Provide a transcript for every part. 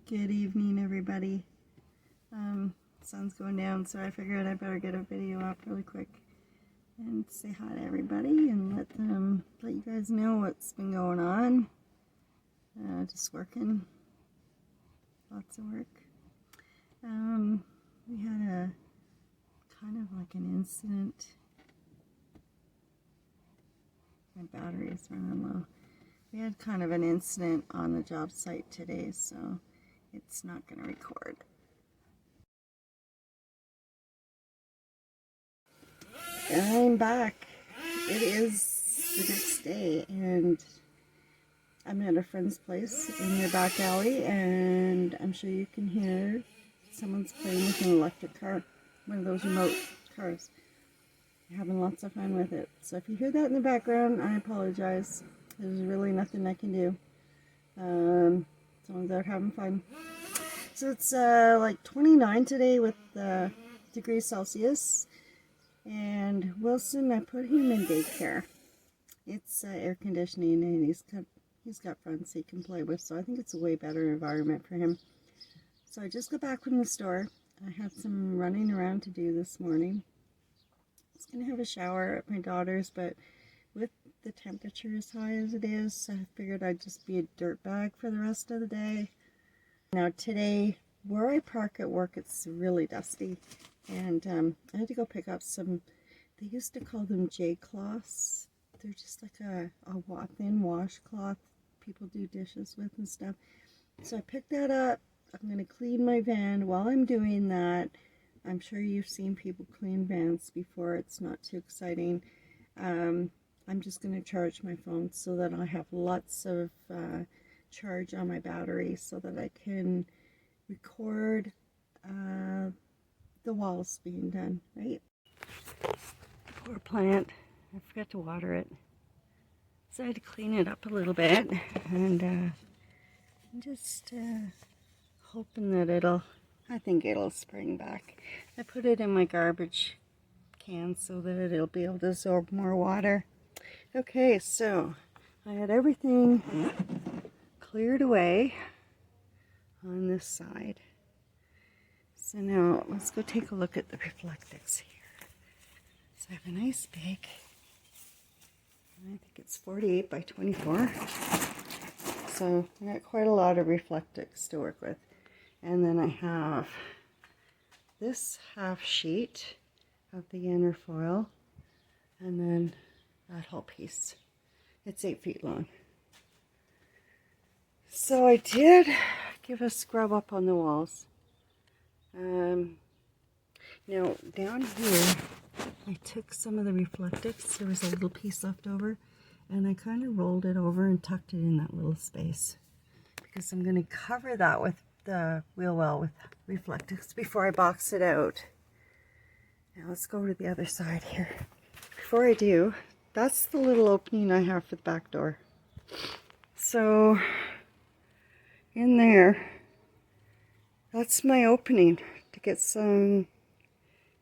Good evening, everybody. Sun's going down, so I figured I better get a video up really quick and say hi to everybody and let you guys know what's been going on. Just working, lots of work. We had a kind of like an incident. My battery is running low. We had kind of an incident on the job site today, so it's not going to record. I'm back. It is the next day, and I'm at a friend's place in their back alley, and I'm sure you can hear someone's playing with an electric car, one of those remote cars. They're having lots of fun with it. So if you hear that in the background, I apologize. There's really nothing I can do. Someone's out having fun. So it's like 29 today with degrees Celsius. And Wilson, I put him in daycare. It's air conditioning, and he's got friends he can play with, so I think it's a way better environment for him. So I just got back from the store. I had some running around to do this morning. I was going to have a shower at my daughter's, but with the temperature as high as it is, I figured I'd just be a dirtbag for the rest of the day. Now today, where I park at work, it's really dusty. And I had to go pick up some, they used to call them J-cloths. They're just like a thin washcloth people do dishes with and stuff. So I picked that up. I'm going to clean my van. While I'm doing that, I'm sure you've seen people clean vans before. It's not too exciting. I'm just going to charge my phone so that I have lots of charge on my battery so that I can record the walls being done, right? Poor plant. I forgot to water it. So I had to clean it up a little bit, and I'm just hoping that I think it'll spring back. I put it in my garbage can so that it'll be able to absorb more water. Okay, so I had everything cleared away on this side. So now let's go take a look at the reflectix here. So I have a nice big, I think it's 48 by 24. So I got quite a lot of reflectix to work with. And then I have this half sheet of the inner foil, and then that whole piece. It's 8 feet long. So I did give a scrub up on the walls. Now down here I took some of the reflectix. There was a little piece left over, and I kind of rolled it over and tucked it in that little space because I'm going to cover that with the wheel well with reflectix before I box it out. Now let's go to the other side here. Before I do, that's the little opening I have for the back door. So in there, that's my opening to get some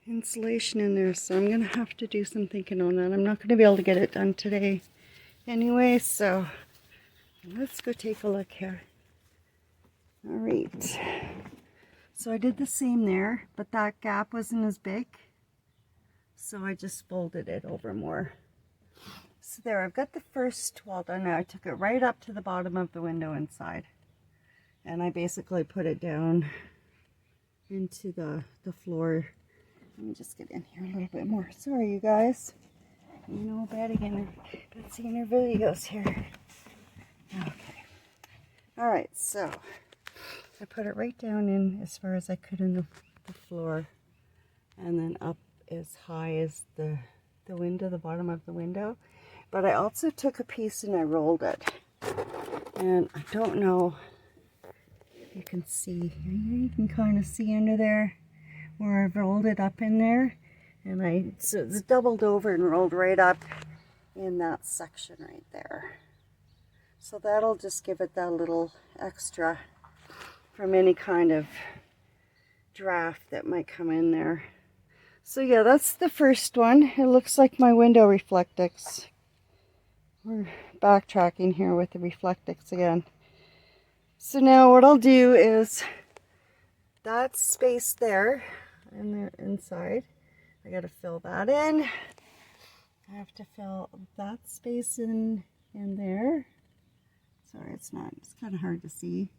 insulation in there. So I'm going to have to do some thinking on that. I'm not going to be able to get it done today anyway, so let's go take a look here. All right. So I did the same there, but that gap wasn't as big, so I just folded it over more. So there, I've got the first wall done now. I took it right up to the bottom of the window inside, and I basically put it down into the floor. Let me just get in here a little bit more. Sorry, you guys. You know, bad seeing her videos here. Okay. All right, so I put it right down in as far as I could in the floor, and then up as high as the window, the bottom of the window. But I also took a piece and I rolled it. And I don't know if you can see. You can kind of see under there where I've rolled it up in there. And so it's doubled over and rolled right up in that section right there. So that'll just give it that little extra from any kind of draft that might come in there. So yeah, that's the first one. It looks like my window reflectix. We're backtracking here with the reflectix again. So now what I'll do is that space there and the inside, I got to fill that in. I have to fill that space in there. Sorry, it's kind of hard to see.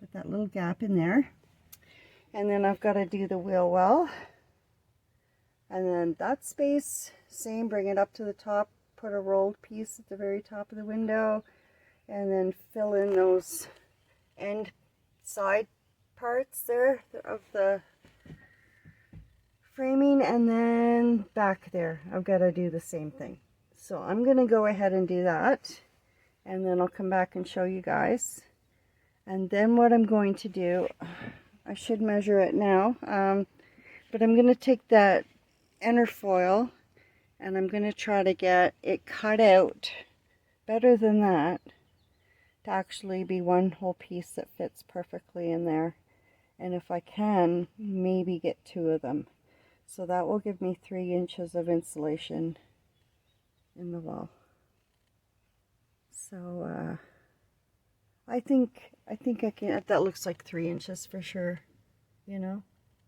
Put that little gap in there. And then I've got to do the wheel well. And then that space, same, bring it up to the top, put a rolled piece at the very top of the window, and then fill in those end side parts there of the framing, and then back there I've got to do the same thing. So I'm going to go ahead and do that, and then I'll come back and show you guys. And then what I'm going to do, I should measure it now, but I'm going to take that inner foil and I'm going to try to get it cut out better than that to actually be one whole piece that fits perfectly in there. And if I can, maybe get 2 of them. So that will give me 3 inches of insulation in the wall. So I think I can. That looks like 3 inches for sure. You know,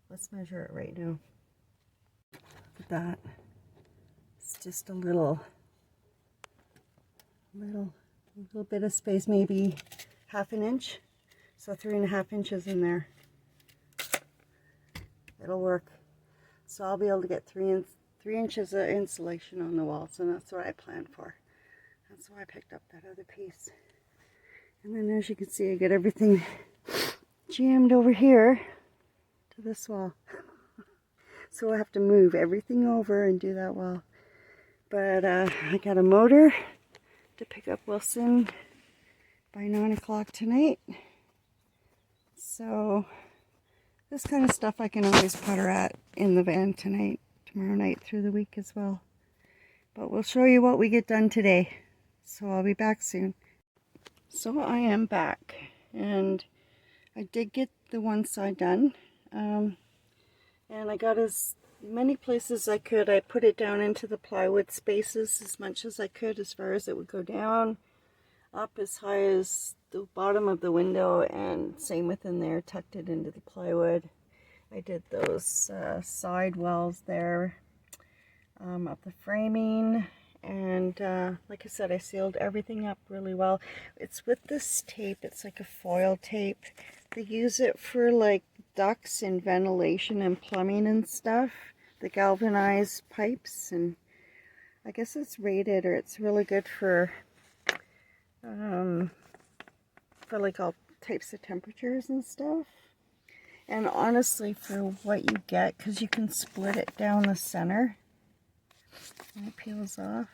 let's measure it right now. Look at that. It's just a little bit of space, maybe 1/2 inch. So 3.5 inches in there. It'll work. So I'll be able to get 3 inches of insulation on the walls, and that's what I planned for. That's why I picked up that other piece. And then as you can see, I get everything jammed over here to this wall. So I have to move everything over and do that wall. But I got a motor to pick up Wilson by 9 o'clock tonight. So this kind of stuff I can always put her at in the van tonight, tomorrow night, through the week as well. But we'll show you what we get done today. So I'll be back soon. So I am back, and I did get the one side done. And I got as many places as I could. I put it down into the plywood spaces as much as I could, as far as it would go down, up as high as the bottom of the window, and same within there, tucked it into the plywood. I did those side wells there, up the framing, and like I said, I sealed everything up really well. It's with this tape. It's like a foil tape. They use it for like ducts and ventilation and plumbing and stuff, the galvanized pipes, and I guess it's rated, or it's really good for like all types of temperatures and stuff. And honestly, for what you get, because you can split it down the center and it peels off,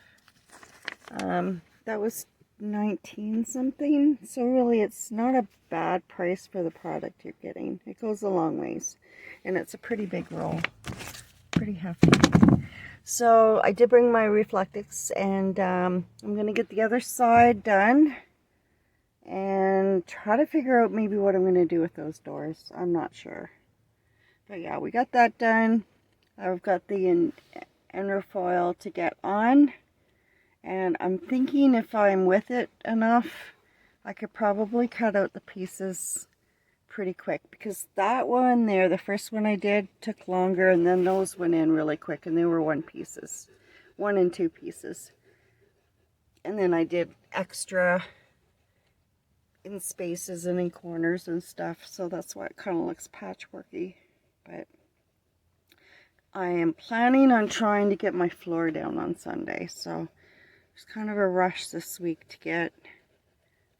that was 19 something. So really it's not a bad price for the product you're getting. It goes a long ways, and it's a pretty big roll, pretty hefty. So I did bring my Reflectix, and I'm gonna get the other side done and try to figure out maybe what I'm gonna do with those doors. I'm not sure, but yeah, we got that done. I've got the inner foil to get on, and I'm thinking if I'm with it enough, I could probably cut out the pieces pretty quick, because that one there, the first one I did, took longer, and then those went in really quick, and they were 1 and 2 pieces. And then I did extra in spaces and in corners and stuff, so that's why it kind of looks patchworky. But I am planning on trying to get my floor down on Sunday, so there's kind of a rush this week to get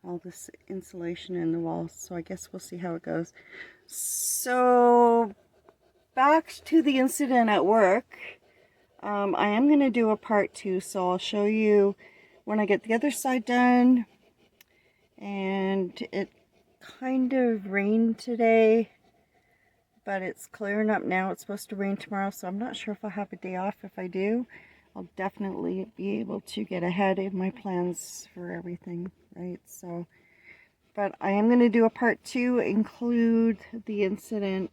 all this insulation in the walls, so I guess we'll see how it goes. So back to the incident at work. I am going to do a part 2, so I'll show you when I get the other side done. And it kind of rained today, but it's clearing up now. It's supposed to rain tomorrow, so I'm not sure if I'll have a day off. If I do, I'll definitely be able to get ahead of my plans for everything, right? So, but I am going to do a part 2, include the incident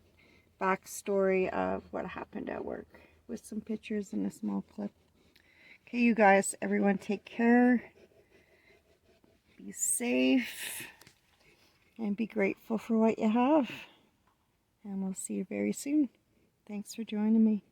backstory of what happened at work, with some pictures and a small clip. Okay, you guys, everyone take care. Be safe. and be grateful for what you have. And we'll see you very soon. Thanks for joining me.